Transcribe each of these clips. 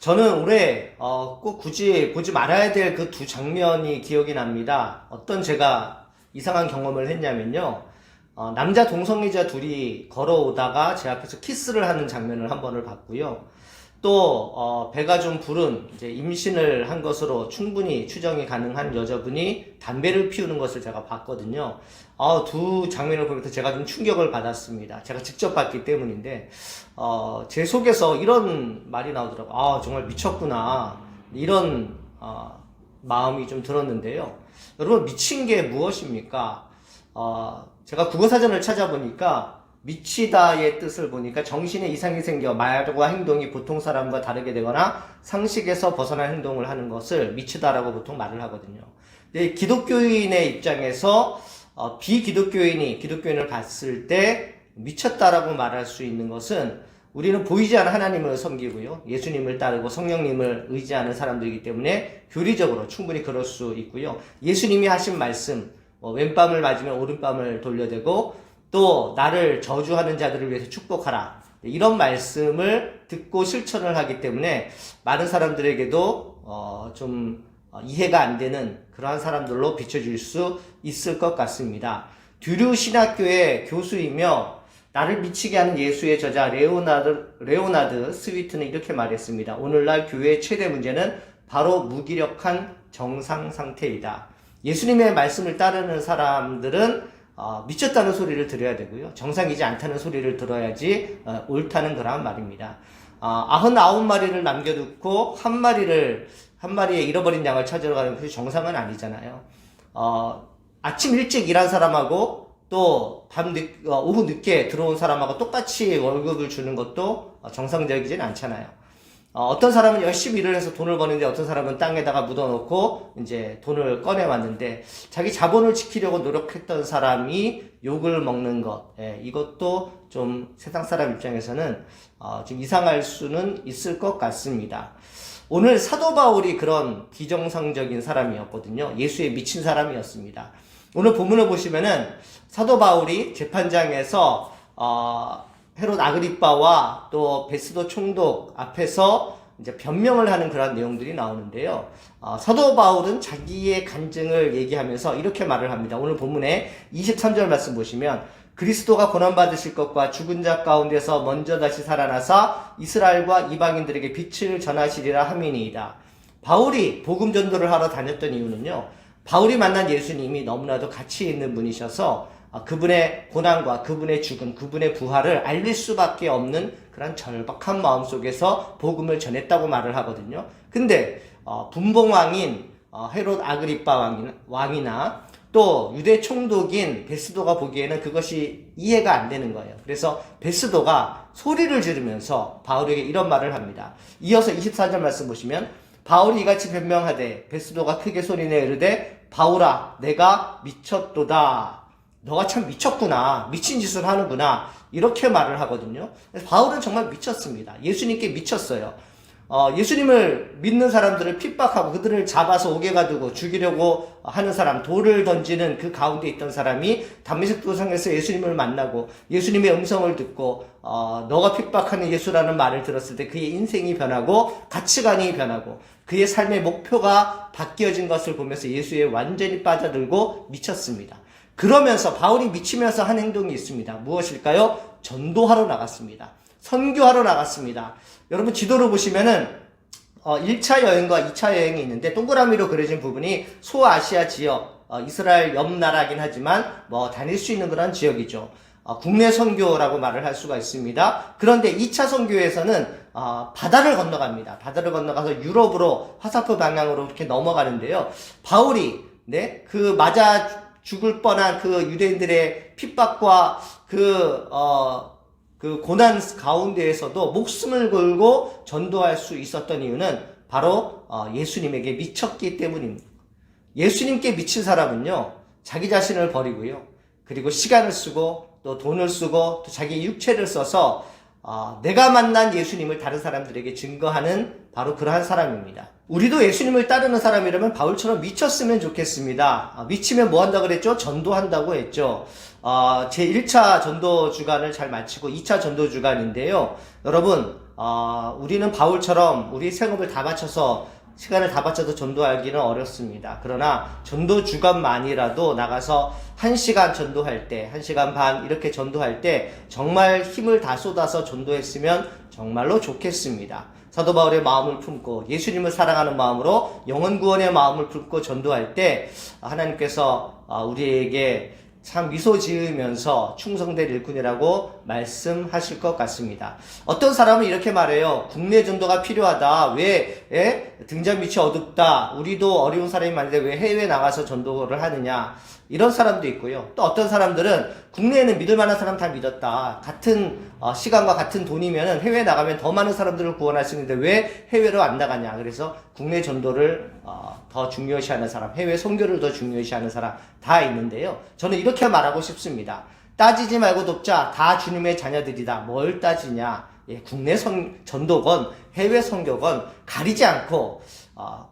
저는 올해 꼭 굳이 보지 말아야 될 그 두 장면이 기억이 납니다. 어떤 제가 이상한 경험을 했냐면요. 남자 동성애자 둘이 걸어오다가 제 앞에서 키스를 하는 장면을 한 번을 봤고요. 또 배가 좀 부른 이제 임신을 한 것으로 충분히 추정이 가능한 여자분이 담배를 피우는 것을 제가 봤거든요. 두 장면을 보면서 제가 좀 충격을 받았습니다. 제가 직접 봤기 때문인데 제 속에서 이런 말이 나오더라고요. 정말 미쳤구나, 이런 마음이 좀 들었는데요. 여러분, 미친 게 무엇입니까? 제가 국어사전을 찾아보니까 미치다의 뜻을 보니까 정신에 이상이 생겨 말과 행동이 보통 사람과 다르게 되거나 상식에서 벗어난 행동을 하는 것을 미치다라고 보통 말을 하거든요. 근데 기독교인의 입장에서 비기독교인이 기독교인을 봤을 때 미쳤다라고 말할 수 있는 것은, 우리는 보이지 않는 하나님을 섬기고요, 예수님을 따르고 성령님을 의지하는 사람들이기 때문에 교리적으로 충분히 그럴 수 있고요. 예수님이 하신 말씀, 왼밤을 맞으면 오른밤을 돌려대고 또 나를 저주하는 자들을 위해서 축복하라, 이런 말씀을 듣고 실천을 하기 때문에 많은 사람들에게도 좀 이해가 안 되는 그러한 사람들로 비춰질 수 있을 것 같습니다. 듀류 신학교의 교수이며 나를 미치게 하는 예수의 저자 레오나드 스위트는 이렇게 말했습니다. 오늘날 교회의 최대 문제는 바로 무기력한 정상 상태이다. 예수님의 말씀을 따르는 사람들은 미쳤다는 소리를 들어야 되고요, 정상이지 않다는 소리를 들어야지 옳다는 그런 말입니다. 99마리를 남겨두고 한 마리의 잃어버린 양을 찾으러 가는 것이 정상은 아니잖아요. 아침 일찍 일한 사람하고 또 오후 늦게 들어온 사람하고 똑같이 월급을 주는 것도 정상적이진 않잖아요. 어떤 사람은 열심히 일을 해서 돈을 버는데 어떤 사람은 땅에다가 묻어놓고 이제 돈을 꺼내왔는데, 자기 자본을 지키려고 노력했던 사람이 욕을 먹는 것, 이것도 좀 세상 사람 입장에서는 좀 이상할 수는 있을 것 같습니다. 오늘 사도 바울이 그런 비정상적인 사람이었거든요. 예수에 미친 사람이었습니다. 오늘 본문을 보시면은 사도 바울이 재판장에서 헤롯 아그리빠와 또 베스도 총독 앞에서 이제 변명을 하는 그런 내용들이 나오는데요. 사도 바울은 자기의 간증을 얘기하면서 이렇게 말을 합니다. 오늘 본문에 23절 말씀 보시면, 그리스도가 고난받으실 것과 죽은 자 가운데서 먼저 다시 살아나사 이스라엘과 이방인들에게 빛을 전하시리라 함이니이다. 바울이 복음 전도를 하러 다녔던 이유는요, 바울이 만난 예수님이 너무나도 가치 있는 분이셔서 그분의 고난과 그분의 죽음, 그분의 부활을 알릴 수밖에 없는 그런 절박한 마음 속에서 복음을 전했다고 말을 하거든요. 근데 분봉왕인 헤롯 아그리빠 왕이나 또 유대 총독인 베스도가 보기에는 그것이 이해가 안 되는 거예요. 그래서 베스도가 소리를 지르면서 바울에게 이런 말을 합니다. 이어서 24절 말씀 보시면, 바울이 이같이 변명하되 베스도가 크게 소리내 이르되, 바울아, 내가 미쳤도다. 너가 참 미쳤구나, 미친 짓을 하는구나, 이렇게 말을 하거든요. 바울은 정말 미쳤습니다. 예수님께 미쳤어요. 예수님을 믿는 사람들을 핍박하고 그들을 잡아서 옥에 가두고 죽이려고 하는 사람, 돌을 던지는 그 가운데 있던 사람이 담메색 도상에서 예수님을 만나고 예수님의 음성을 듣고 너가 핍박하는 예수라는 말을 들었을 때 그의 인생이 변하고 가치관이 변하고 그의 삶의 목표가 바뀌어진 것을 보면서 예수에 완전히 빠져들고 미쳤습니다. 그러면서 바울이 미치면서 한 행동이 있습니다. 무엇일까요? 전도하러 나갔습니다. 선교하러 나갔습니다. 여러분, 지도를 보시면은 1차 여행과 2차 여행이 있는데, 동그라미로 그려진 부분이 소아시아 지역, 이스라엘 옆 나라긴 하지만 다닐 수 있는 그런 지역이죠. 국내 선교라고 말을 할 수가 있습니다. 그런데 2차 선교에서는 바다를 건너갑니다. 바다를 건너가서 유럽으로, 화살표 방향으로 이렇게 넘어가는데요. 바울이 그 맞아 죽을 뻔한 그 유대인들의 핍박과 그 고난 가운데에서도 목숨을 걸고 전도할 수 있었던 이유는 바로 예수님에게 미쳤기 때문입니다. 예수님께 미친 사람은요, 자기 자신을 버리고요, 그리고 시간을 쓰고 또 돈을 쓰고 또 자기 육체를 써서 내가 만난 예수님을 다른 사람들에게 증거하는 바로 그러한 사람입니다. 우리도 예수님을 따르는 사람이라면 바울처럼 미쳤으면 좋겠습니다. 미치면 뭐 한다고 그랬죠? 전도한다고 했죠. 제 1차 전도 주간을 잘 마치고 2차 전도 주간인데요. 여러분, 우리는 바울처럼 우리 생업을 다 바쳐서 시간을 다 바쳐서 전도하기는 어렵습니다. 그러나 전도 주간만이라도 나가서 1시간 전도할 때, 1시간 반 이렇게 전도할 때 정말 힘을 다 쏟아서 전도했으면 정말로 좋겠습니다. 사도 바울의 마음을 품고 예수님을 사랑하는 마음으로 영혼 구원의 마음을 품고 전도할 때 하나님께서 우리에게 참 미소 지으면서 충성될 일꾼이라고 말씀하실 것 같습니다. 어떤 사람은 이렇게 말해요. 국내 전도가 필요하다. 왜 등잔 밑이 어둡다. 우리도 어려운 사람이 많은데 왜 해외에 나가서 전도를 하느냐. 이런 사람도 있고요. 또 어떤 사람들은 국내에는 믿을 만한 사람 다 믿었다. 같은 시간과 같은 돈이면 해외에 나가면 더 많은 사람들을 구원할 수 있는데 왜 해외로 안 나가냐. 그래서 국내 전도를 더 중요시하는 사람, 해외 선교를 더 중요시하는 사람 다 있는데요. 저는 이렇게 말하고 싶습니다. 따지지 말고 돕자. 다 주님의 자녀들이다. 뭘 따지냐. 국내 전도건 해외 선교건 가리지 않고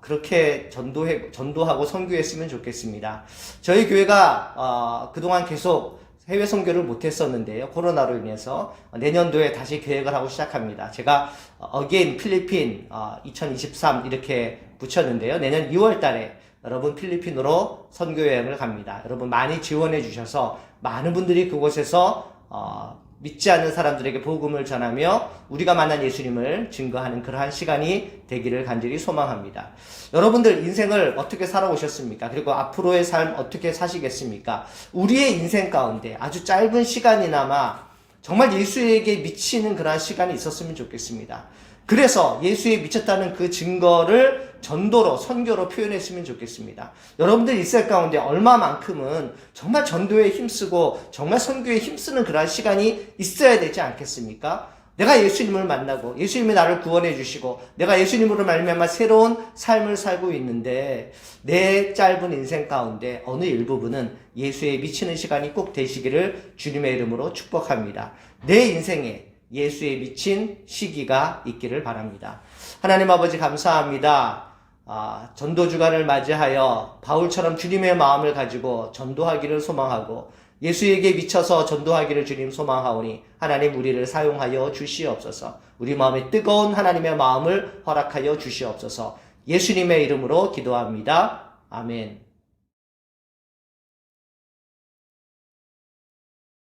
그렇게 전도하고 선교했으면 좋겠습니다. 저희 교회가 그동안 계속 해외 선교를 못했었는데요. 코로나로 인해서 내년도에 다시 계획을 하고 시작합니다. 제가 어게인 필리핀 2023 이렇게 붙였는데요. 내년 2월 달에 여러분 필리핀으로 선교 여행을 갑니다. 여러분 많이 지원해 주셔서 많은 분들이 그곳에서 믿지 않는 사람들에게 복음을 전하며 우리가 만난 예수님을 증거하는 그러한 시간이 되기를 간절히 소망합니다. 여러분들 인생을 어떻게 살아오셨습니까? 그리고 앞으로의 삶 어떻게 사시겠습니까? 우리의 인생 가운데 아주 짧은 시간이나마 정말 예수에게 미치는 그러한 시간이 있었으면 좋겠습니다. 그래서 예수에 미쳤다는 그 증거를 전도로, 선교로 표현했으면 좋겠습니다. 여러분들 일생 가운데 얼마만큼은 정말 전도에 힘쓰고 정말 선교에 힘쓰는 그러한 시간이 있어야 되지 않겠습니까? 내가 예수님을 만나고 예수님이 나를 구원해 주시고 내가 예수님으로 말미암아 새로운 삶을 살고 있는데 내 짧은 인생 가운데 어느 일부분은 예수에 미치는 시간이 꼭 되시기를 주님의 이름으로 축복합니다. 내 인생에 예수에 미친 시기가 있기를 바랍니다. 하나님 아버지 감사합니다. 전도 주간을 맞이하여 바울처럼 주님의 마음을 가지고 전도하기를 소망하고 예수에게 미쳐서 전도하기를 주님 소망하오니 하나님 우리를 사용하여 주시옵소서. 우리 마음에 뜨거운 하나님의 마음을 허락하여 주시옵소서. 예수님의 이름으로 기도합니다. 아멘.